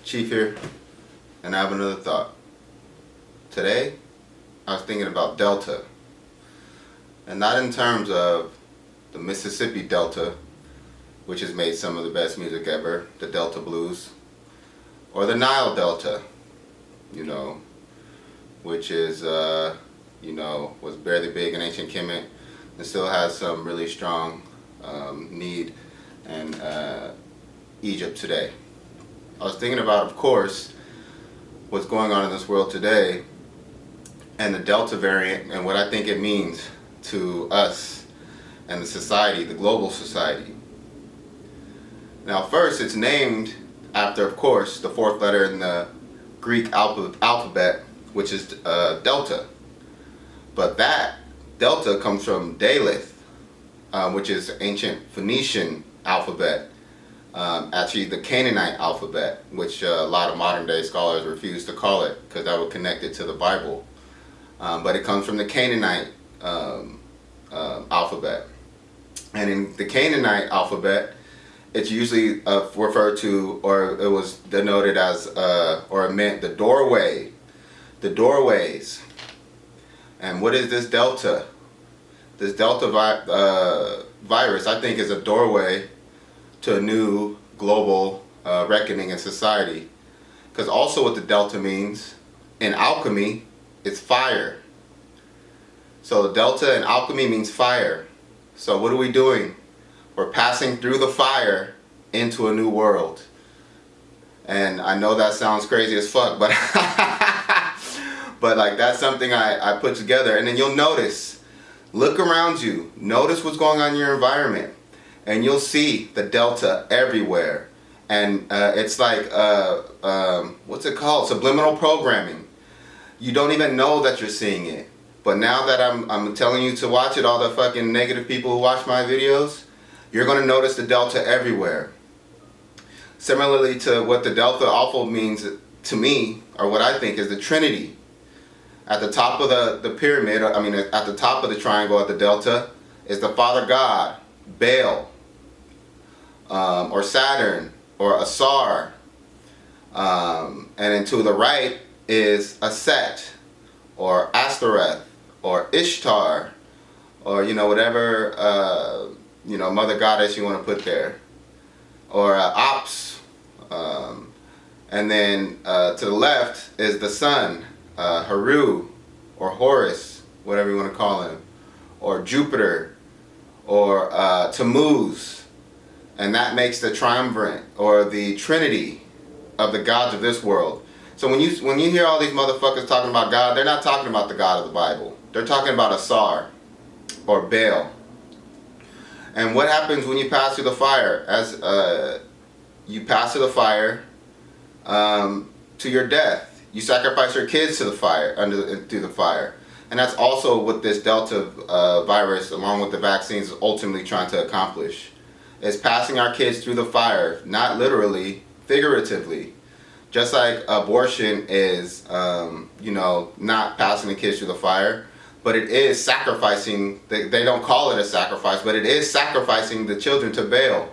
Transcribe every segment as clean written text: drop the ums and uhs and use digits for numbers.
Chief here, and I have another thought. Today, I was thinking about Delta, and not in terms of the Mississippi Delta, which has made some of the best music ever, the Delta Blues, or the Nile Delta, which is, was barely big in ancient Kemet, and still has some really strong need in Egypt today. I was thinking about, of course, what's going on in this world today and the Delta variant and what I think it means to us and the society, the global society. Now, first, it's named after, of course, the fourth letter in the Greek alphabet, which is Delta. But that Delta comes from Daleth, which is ancient Phoenician alphabet. Actually the Canaanite alphabet, which a lot of modern day scholars refuse to call it because that would connect it to the Bible. But it comes from the Canaanite alphabet. And in the Canaanite alphabet, it's usually referred to, or it was denoted as, or it meant the doorway, the doorways. And what is this Delta? This Delta virus, I think, is a doorway to a new global reckoning in society. Because also what the Delta means, in alchemy, it's fire. So the Delta in alchemy means fire. So what are we doing? We're passing through the fire into a new world. And I know that sounds crazy as fuck, but but like that's something I put together. And then you'll notice, look around you, notice what's going on in your environment, and you'll see the Delta everywhere. And it's like, what's it called? Subliminal programming. You don't even know that you're seeing it. But now that I'm telling you to watch it, all the fucking negative people who watch my videos, you're going to notice the Delta everywhere. Similarly to what the Delta Alpha means to me, or what I think is the Trinity. At the top of the pyramid, at the top of the triangle at the Delta, is the Father God, Baal, or Saturn, or Asar. And then to the right is Aset, or Ashtoreth, or Ishtar, or whatever Mother Goddess you want to put there, or Ops. And then to the left is the Sun, Haru, or Horus, whatever you want to call him, or Jupiter, or Tammuz. And that makes the triumvirate, or the trinity of the gods of this world. So when you hear all these motherfuckers talking about God, they're not talking about the God of the Bible. They're talking about Asar, or Baal. And what happens when you pass through the fire? As you pass through the fire to your death. You sacrifice your kids to the fire, through the fire. And that's also what this Delta virus, along with the vaccines, is ultimately trying to accomplish. Is passing our kids through the fire, not literally, figuratively. Just like abortion is, not passing the kids through the fire, but it is sacrificing, they don't call it a sacrifice, but it is sacrificing the children to Baal.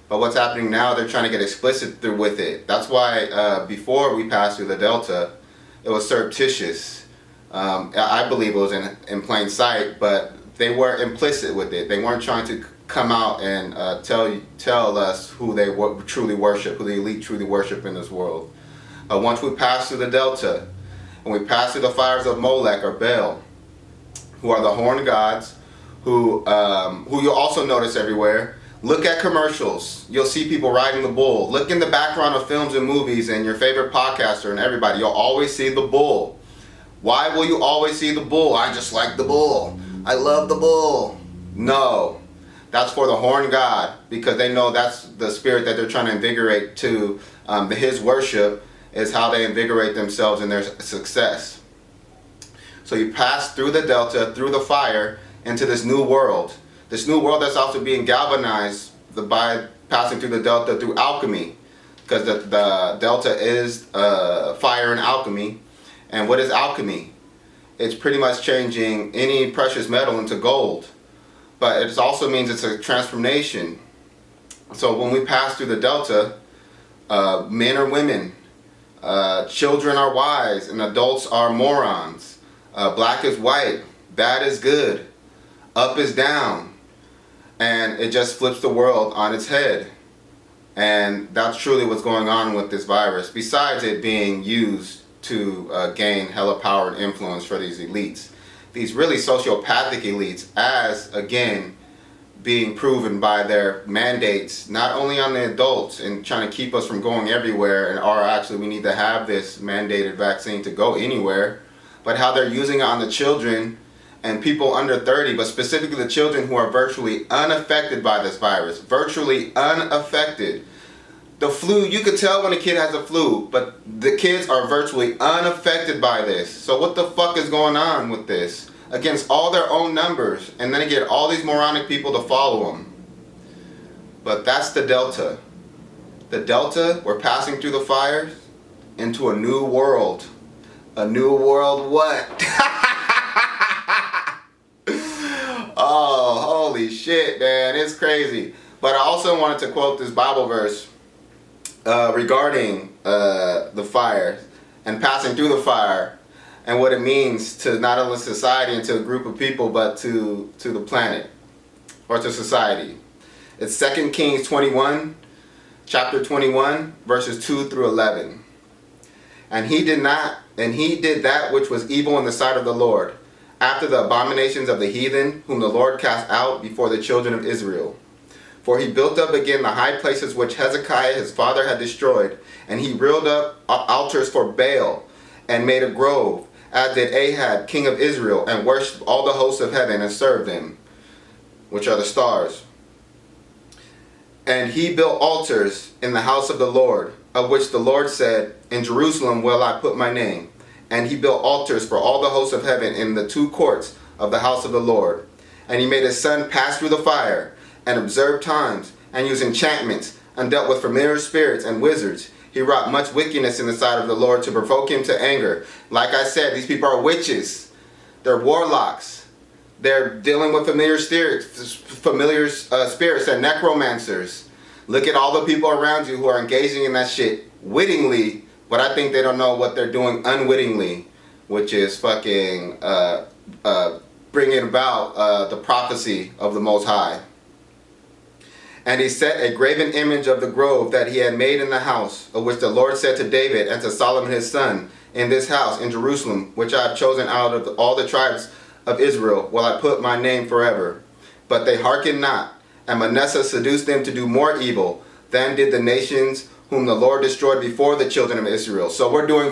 But what's happening now, they're trying to get explicit with it. That's why before we passed through the Delta, it was surreptitious. I believe it was in plain sight, but they were implicit with it. They weren't trying to come out and tell us who they truly worship, who the elite truly worship in this world. Once we pass through the Delta, and we pass through the fires of Molech or Baal, who are the horned gods, who you'll also notice everywhere. Look at commercials. You'll see people riding the bull. Look in the background of films and movies and your favorite podcaster and everybody. You'll always see the bull. Why will you always see the bull? I just like the bull. I love the bull. No. That's for the horned god, because they know that's the spirit that they're trying to invigorate to his worship, is how they invigorate themselves in their success. So you pass through the Delta, through the fire, into this new world. This new world that's also being galvanized by passing through the Delta through alchemy, because the Delta is fire and alchemy. And what is alchemy? It's pretty much changing any precious metal into gold. But it also means it's a transformation. So when we pass through the Delta, Men are women. Children are wise, and adults are morons. Black is white. Bad is good. Up is down. And it just flips the world on its head. And that's truly what's going on with this virus, besides it being used to gain hella power and influence for these elites. These really sociopathic elites, as, again, being proven by their mandates, not only on the adults and trying to keep us from going everywhere, and or actually we need to have this mandated vaccine to go anywhere, but how they're using it on the children and people under 30, but specifically the children who are virtually unaffected by this virus. Virtually unaffected. The flu, you could tell when a kid has a flu, but the kids are virtually unaffected by this. So what the fuck is going on with this? Against all their own numbers, and then get all these moronic people to follow them. But that's the Delta. The Delta, we're passing through the fires into a new world. A new world what? Oh, holy shit, man, it's crazy. But I also wanted to quote this Bible verse regarding the fire and passing through the fire and what it means to not only society and to a group of people, but to the planet or to society. It's 2 Kings 21, chapter 21, verses 2 through 11. And he did that which was evil in the sight of the Lord, after the abominations of the heathen, whom the Lord cast out before the children of Israel. For he built up again the high places which Hezekiah his father had destroyed, and he reared up altars for Baal, and made a grove, as did Ahab king of Israel, and worshipped all the hosts of heaven, and served them, which are the stars. And he built altars in the house of the Lord, of which the Lord said, In Jerusalem will I put my name. And he built altars for all the hosts of heaven in the two courts of the house of the Lord. And he made his son pass through the fire, and observed times, and used enchantments, and dealt with familiar spirits and wizards. He wrought much wickedness in the sight of the Lord to provoke him to anger. Like I said, these people are witches. They're warlocks. They're dealing with familiar spirits and necromancers. Look at all the people around you who are engaging in that shit wittingly, but I think they don't know what they're doing unwittingly, which is fucking bringing about the prophecy of the Most High. And he set a graven image of the grove that he had made in the house, of which the Lord said to David and to Solomon his son, In this house, in Jerusalem, which I have chosen out of all the tribes of Israel, will I put my name forever. But they hearkened not, and Manasseh seduced them to do more evil than did the nations whom the Lord destroyed before the children of Israel. So they're doing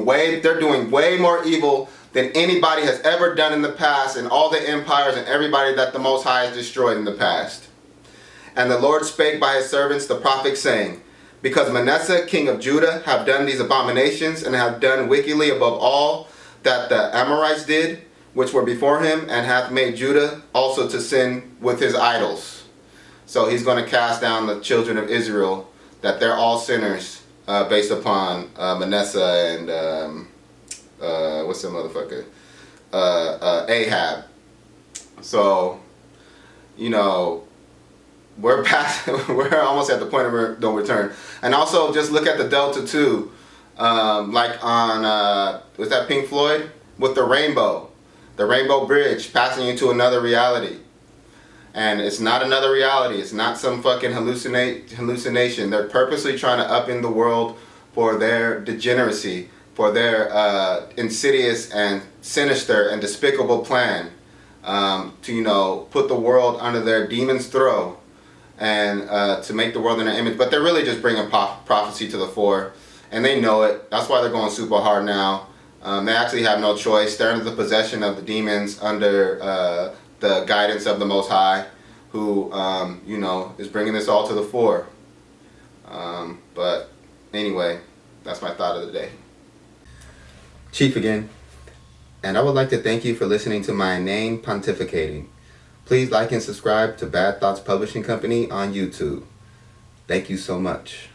way more evil than anybody has ever done in the past, and all the empires and everybody that the Most High has destroyed in the past. And the Lord spake by his servants the prophets, saying, Because Manasseh king of Judah have done these abominations, and have done wickedly above all that the Amorites did, which were before him, and hath made Judah also to sin with his idols. So he's going to cast down the children of Israel, that they're all sinners, based upon Manasseh and what's the motherfucker? Ahab. So, you know, we're almost at the point of no return. And also, just look at the Delta too, like on was that Pink Floyd with the Rainbow Bridge, passing into another reality. And it's not another reality. It's not some fucking hallucination. They're purposely trying to upend the world for their degeneracy, for their insidious and sinister and despicable plan to, you know, put the world under their demon's throw, and to make the world in their image. But they're really just bringing prophecy to the fore, and they know it. That's why they're going super hard now. They actually have no choice. They're under the possession of the demons, under the guidance of the Most High, who, you know, is bringing this all to the fore. But anyway, that's my thought of the day. Chief again, and I would like to thank you for listening to my inane pontificating. Please like and subscribe to Bad Thoughts Publishing Company on YouTube. Thank you so much.